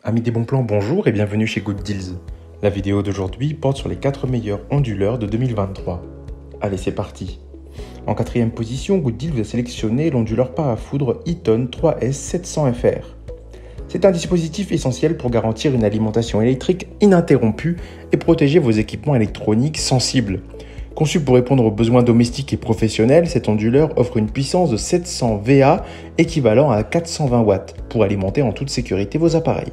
Amis des bons plans, bonjour et bienvenue chez Good Deals. La vidéo d'aujourd'hui porte sur les 4 meilleurs onduleurs de 2023. Allez, c'est parti. En quatrième position, Good Deals vous a sélectionné l'onduleur parafoudre Eaton 3S 700 FR. C'est un dispositif essentiel pour garantir une alimentation électrique ininterrompue et protéger vos équipements électroniques sensibles. Conçu pour répondre aux besoins domestiques et professionnels, cet onduleur offre une puissance de 700 VA équivalent à 420 watts pour alimenter en toute sécurité vos appareils.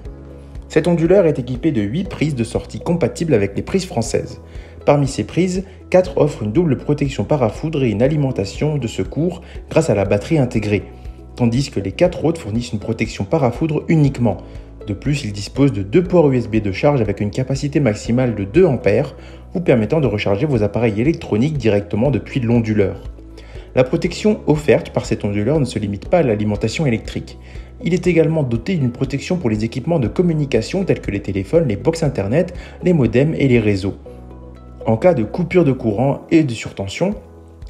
Cet onduleur est équipé de 8 prises de sortie compatibles avec les prises françaises. Parmi ces prises, 4 offrent une double protection parafoudre et une alimentation de secours grâce à la batterie intégrée, tandis que les 4 autres fournissent une protection parafoudre uniquement. De plus, il dispose de 2 ports USB de charge avec une capacité maximale de 2 A, vous permettant de recharger vos appareils électroniques directement depuis l'onduleur. La protection offerte par cet onduleur ne se limite pas à l'alimentation électrique. Il est également doté d'une protection pour les équipements de communication tels que les téléphones, les box internet, les modems et les réseaux. En cas de coupure de courant et de surtension,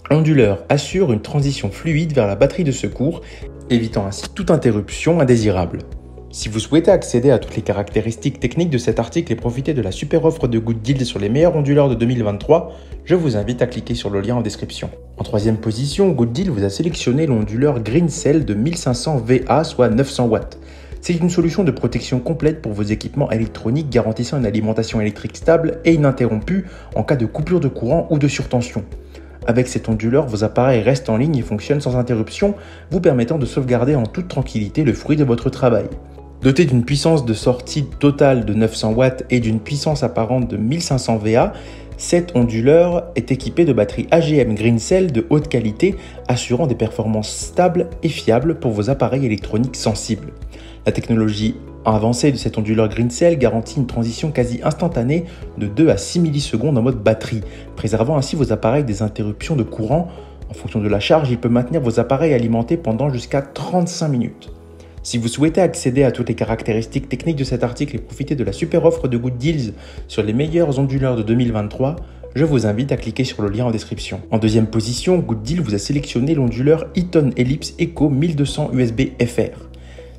l'onduleur assure une transition fluide vers la batterie de secours, évitant ainsi toute interruption indésirable. Si vous souhaitez accéder à toutes les caractéristiques techniques de cet article et profiter de la super offre de Good Deals sur les meilleurs onduleurs de 2023, je vous invite à cliquer sur le lien en description. En troisième position, Good Deals vous a sélectionné l'onduleur GreenCell de 1500 VA, soit 900 watts. C'est une solution de protection complète pour vos équipements électroniques garantissant une alimentation électrique stable et ininterrompue en cas de coupure de courant ou de surtension. Avec cet onduleur, vos appareils restent en ligne et fonctionnent sans interruption, vous permettant de sauvegarder en toute tranquillité le fruit de votre travail. Doté d'une puissance de sortie totale de 900 watts et d'une puissance apparente de 1500 VA, cet onduleur est équipé de batteries AGM GreenCell de haute qualité, assurant des performances stables et fiables pour vos appareils électroniques sensibles. La technologie avancée de cet onduleur GreenCell garantit une transition quasi instantanée de 2 à 6 millisecondes en mode batterie, préservant ainsi vos appareils des interruptions de courant. En fonction de la charge, il peut maintenir vos appareils alimentés pendant jusqu'à 35 minutes. Si vous souhaitez accéder à toutes les caractéristiques techniques de cet article et profiter de la super offre de Good Deals sur les meilleurs onduleurs de 2023, je vous invite à cliquer sur le lien en description. En deuxième position, Good Deals vous a sélectionné l'onduleur Eaton Ellipse Eco 1200 USB FR.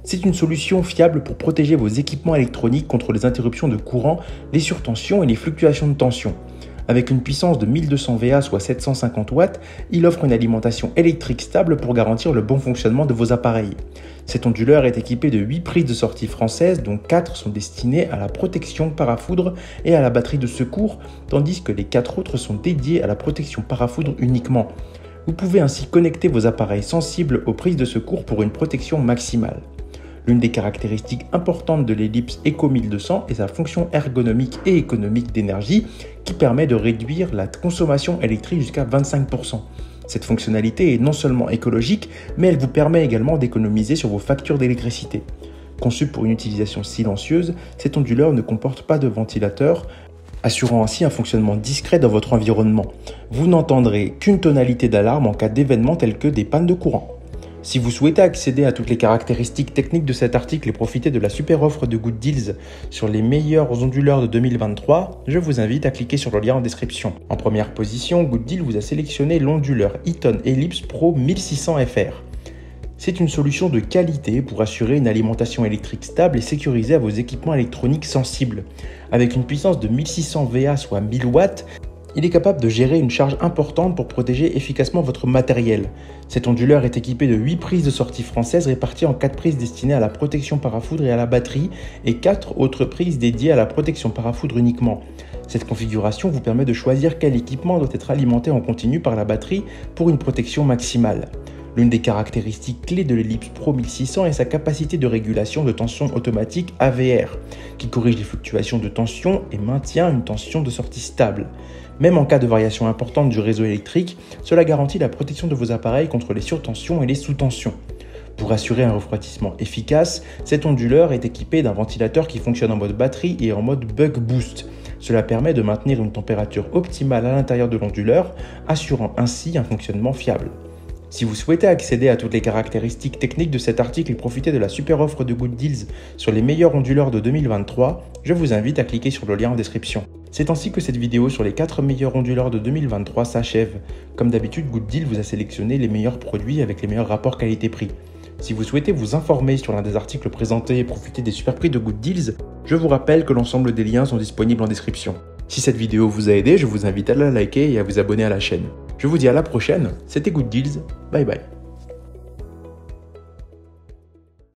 C'est une solution fiable pour protéger vos équipements électroniques contre les interruptions de courant, les surtensions et les fluctuations de tension. Avec une puissance de 1200 VA, soit 750 watts, il offre une alimentation électrique stable pour garantir le bon fonctionnement de vos appareils. Cet onduleur est équipé de 8 prises de sortie françaises, dont 4 sont destinées à la protection parafoudre et à la batterie de secours, tandis que les 4 autres sont dédiées à la protection parafoudre uniquement. Vous pouvez ainsi connecter vos appareils sensibles aux prises de secours pour une protection maximale. L'une des caractéristiques importantes de l'Ellipse Eco 1200 est sa fonction ergonomique et économique d'énergie qui permet de réduire la consommation électrique jusqu'à 25%. Cette fonctionnalité est non seulement écologique, mais elle vous permet également d'économiser sur vos factures d'électricité. Conçu pour une utilisation silencieuse, cet onduleur ne comporte pas de ventilateur, assurant ainsi un fonctionnement discret dans votre environnement. Vous n'entendrez qu'une tonalité d'alarme en cas d'événements tels que des pannes de courant. Si vous souhaitez accéder à toutes les caractéristiques techniques de cet article et profiter de la super offre de Good Deals sur les meilleurs onduleurs de 2023, je vous invite à cliquer sur le lien en description. En première position, Good Deals vous a sélectionné l'onduleur Eaton Ellipse Pro 1600 FR. C'est une solution de qualité pour assurer une alimentation électrique stable et sécurisée à vos équipements électroniques sensibles. Avec une puissance de 1600 VA, soit 1000 watts, il est capable de gérer une charge importante pour protéger efficacement votre matériel. Cet onduleur est équipé de 8 prises de sortie françaises réparties en 4 prises destinées à la protection parafoudre et à la batterie et 4 autres prises dédiées à la protection parafoudre uniquement. Cette configuration vous permet de choisir quel équipement doit être alimenté en continu par la batterie pour une protection maximale. L'une des caractéristiques clés de l'Ellipse Pro 1600 est sa capacité de régulation de tension automatique AVR, qui corrige les fluctuations de tension et maintient une tension de sortie stable. Même en cas de variation importante du réseau électrique, cela garantit la protection de vos appareils contre les surtensions et les sous-tensions. Pour assurer un refroidissement efficace, cet onduleur est équipé d'un ventilateur qui fonctionne en mode batterie et en mode bug boost. Cela permet de maintenir une température optimale à l'intérieur de l'onduleur, assurant ainsi un fonctionnement fiable. Si vous souhaitez accéder à toutes les caractéristiques techniques de cet article et profiter de la super offre de Good Deals sur les meilleurs onduleurs de 2023, je vous invite à cliquer sur le lien en description. C'est ainsi que cette vidéo sur les 4 meilleurs onduleurs de 2023 s'achève. Comme d'habitude, Good Deals vous a sélectionné les meilleurs produits avec les meilleurs rapports qualité-prix. Si vous souhaitez vous informer sur l'un des articles présentés et profiter des super prix de Good Deals, je vous rappelle que l'ensemble des liens sont disponibles en description. Si cette vidéo vous a aidé, je vous invite à la liker et à vous abonner à la chaîne. Je vous dis à la prochaine, c'était Good Deals, bye bye.